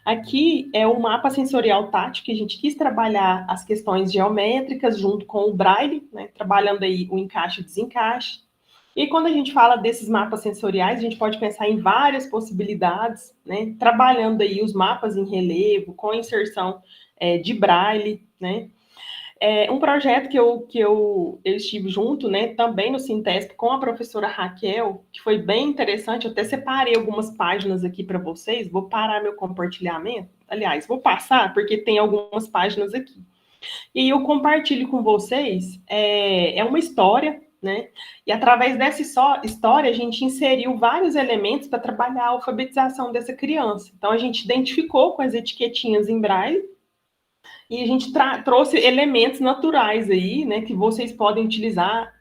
Aqui é o mapa sensorial tátil, que a gente quis trabalhar as questões geométricas junto com o Braille, né, trabalhando aí o encaixe e o desencaixe. E quando a gente fala desses mapas sensoriais, a gente pode pensar em várias possibilidades, né, trabalhando aí os mapas em relevo, com inserção de Braille, né. Um projeto que eu estive junto, né, também no Sintesp, com a professora Raquel, que foi bem interessante. Eu até separei algumas páginas aqui para vocês. Vou parar meu compartilhamento. Aliás, vou passar, porque tem algumas páginas aqui. E eu compartilho com vocês. É uma história, né? E através dessa história, a gente inseriu vários elementos para trabalhar a alfabetização dessa criança. Então, a gente identificou com as etiquetinhas em braille e a gente trouxe elementos naturais aí, né, que vocês podem utilizar,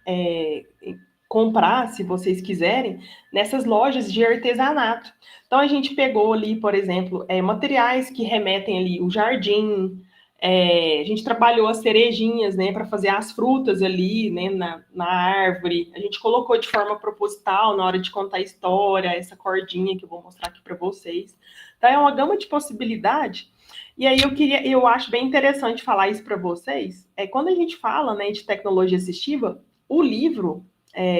comprar, se vocês quiserem, nessas lojas de artesanato. Então, a gente pegou ali, por exemplo, materiais que remetem ali o jardim, a gente trabalhou as cerejinhas, né, para fazer as frutas ali, né, na árvore. A gente colocou de forma proposital na hora de contar a história, essa cordinha que eu vou mostrar aqui para vocês. Então, é uma gama de possibilidade. E aí eu acho bem interessante falar isso para vocês. Quando a gente fala, né, de tecnologia assistiva, o livro,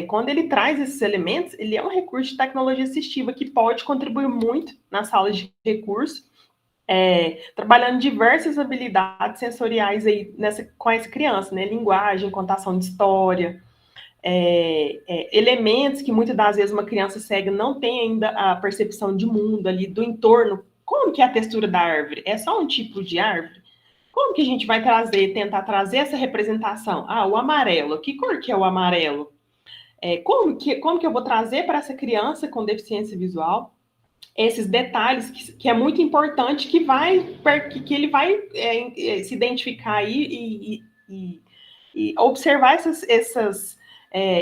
quando ele traz esses elementos, ele é um recurso de tecnologia assistiva que pode contribuir muito nas salas de recurso, trabalhando diversas habilidades sensoriais aí com essa criança, né? Linguagem, contação de história, elementos que muitas das vezes uma criança cega não tem ainda a percepção de mundo ali, do entorno. Como que é a textura da árvore? É só um tipo de árvore? Como que a gente vai tentar trazer essa representação? O amarelo. Que cor que é o amarelo? Como que eu vou trazer para essa criança com deficiência visual esses detalhes que é muito importante, que ele vai se identificar aí e observar essas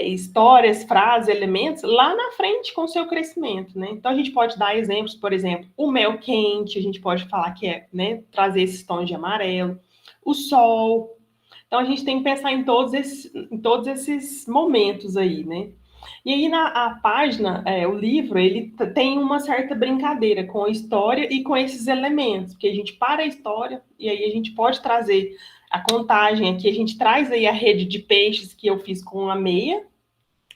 histórias, frases, elementos lá na frente com o seu crescimento, né? Então a gente pode dar exemplos, por exemplo, o mel quente, a gente pode falar que né, trazer esses tons de amarelo, o sol. Então a gente tem que pensar em todos esses momentos aí, né? E aí a página, o livro, ele tem uma certa brincadeira com a história e com esses elementos, porque a gente para a história e aí a gente pode trazer a contagem aqui, a gente traz aí a rede de peixes que eu fiz com a meia,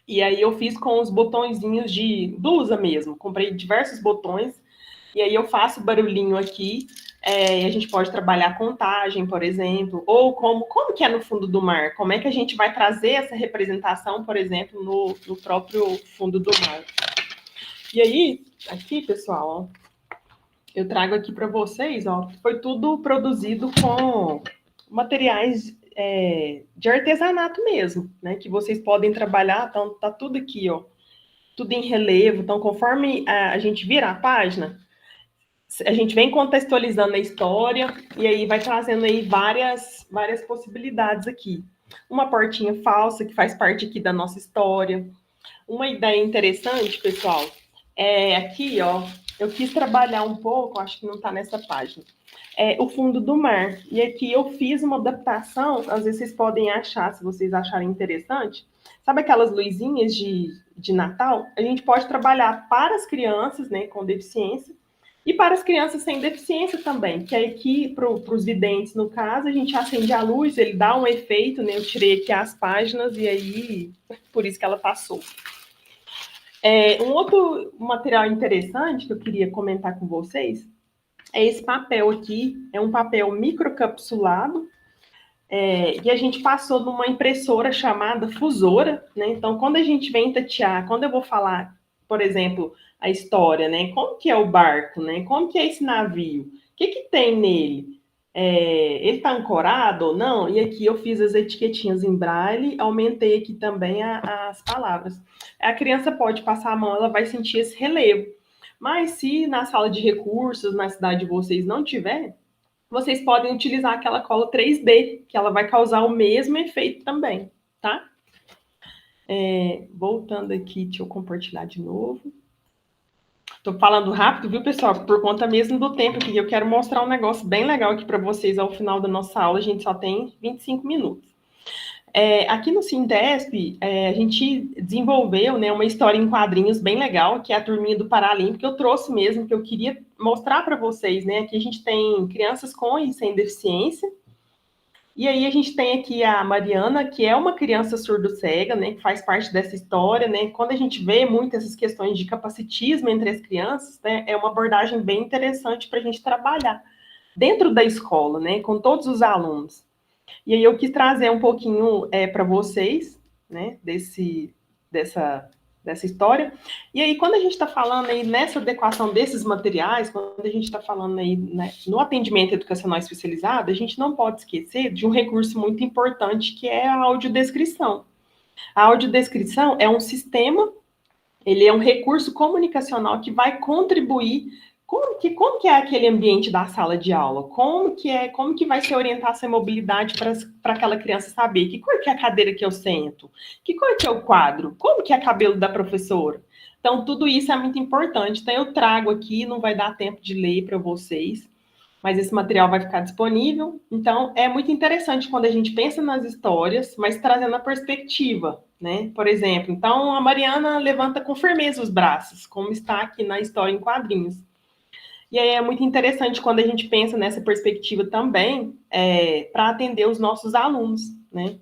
e aí eu fiz com os botõezinhos de blusa mesmo, comprei diversos botões, e aí eu faço barulhinho aqui, e a gente pode trabalhar a contagem, por exemplo, ou como que é no fundo do mar, como é que a gente vai trazer essa representação, por exemplo, no próprio fundo do mar. E aí, aqui, pessoal, ó, eu trago aqui para vocês, ó, foi tudo produzido com materiais de artesanato mesmo, né, que vocês podem trabalhar, então tá tudo aqui, ó, tudo em relevo, então conforme a gente vira a página, a gente vem contextualizando a história e aí vai trazendo aí várias possibilidades aqui. Uma portinha falsa que faz parte aqui da nossa história. Uma ideia interessante, pessoal, aqui, ó, eu quis trabalhar um pouco, acho que não está nessa página, o fundo do mar. E aqui eu fiz uma adaptação, às vezes vocês podem achar, se vocês acharem interessante. Sabe aquelas luzinhas de Natal? A gente pode trabalhar para as crianças, né, com deficiência, e para as crianças sem deficiência também, que aqui, para os videntes, no caso, a gente acende a luz, ele dá um efeito, né? Eu tirei aqui as páginas e aí, por isso que ela passou. Um outro material interessante que eu queria comentar com vocês é esse papel aqui, é um papel microcapsulado, e a gente passou numa impressora chamada Fusora, né? Então, quando a gente vem tatear, quando eu vou falar, por exemplo, a história, né? Como que é o barco, né? Como que é esse navio? O que que tem nele? Ele está ancorado ou não? E aqui eu fiz as etiquetinhas em braille, aumentei aqui também as palavras. A criança pode passar a mão, ela vai sentir esse relevo. Mas se na sala de recursos, na cidade de vocês, não tiver, vocês podem utilizar aquela cola 3D, que ela vai causar o mesmo efeito também, tá? Voltando aqui, deixa eu compartilhar de novo. Estou falando rápido, viu, pessoal? Por conta mesmo do tempo aqui. Eu quero mostrar um negócio bem legal aqui para vocês ao final da nossa aula. A gente só tem 25 minutos. Aqui no Sintesp, a gente desenvolveu, né, uma história em quadrinhos bem legal, que é a Turminha do Paralímpico, que eu trouxe mesmo, que eu queria mostrar para vocês, né? Aqui a gente tem crianças com e sem deficiência, e aí a gente tem aqui a Mariana, que é uma criança surdo-cega, né, que faz parte dessa história, né? Quando a gente vê muito essas questões de capacitismo entre as crianças, né, é uma abordagem bem interessante para a gente trabalhar dentro da escola, né, com todos os alunos. E aí eu quis trazer um pouquinho para vocês, né, dessa história. E aí, quando a gente está falando aí nessa adequação desses materiais, quando a gente está falando aí, né, no atendimento educacional especializado, a gente não pode esquecer de um recurso muito importante, que é a audiodescrição. A audiodescrição é um sistema, ele é um recurso comunicacional que vai contribuir. Como que é aquele ambiente da sala de aula? Como que vai ser orientar essa mobilidade para aquela criança saber que cor que é a cadeira que eu sento? Que cor que é o quadro? Como que é o cabelo da professora? Então, tudo isso é muito importante. Então, eu trago aqui, não vai dar tempo de ler para vocês, mas esse material vai ficar disponível. Então, é muito interessante quando a gente pensa nas histórias, mas trazendo a perspectiva, né? Por exemplo, então a Mariana levanta com firmeza os braços, como está aqui na história em quadrinhos. E aí é muito interessante quando a gente pensa nessa perspectiva também, para atender os nossos alunos, né?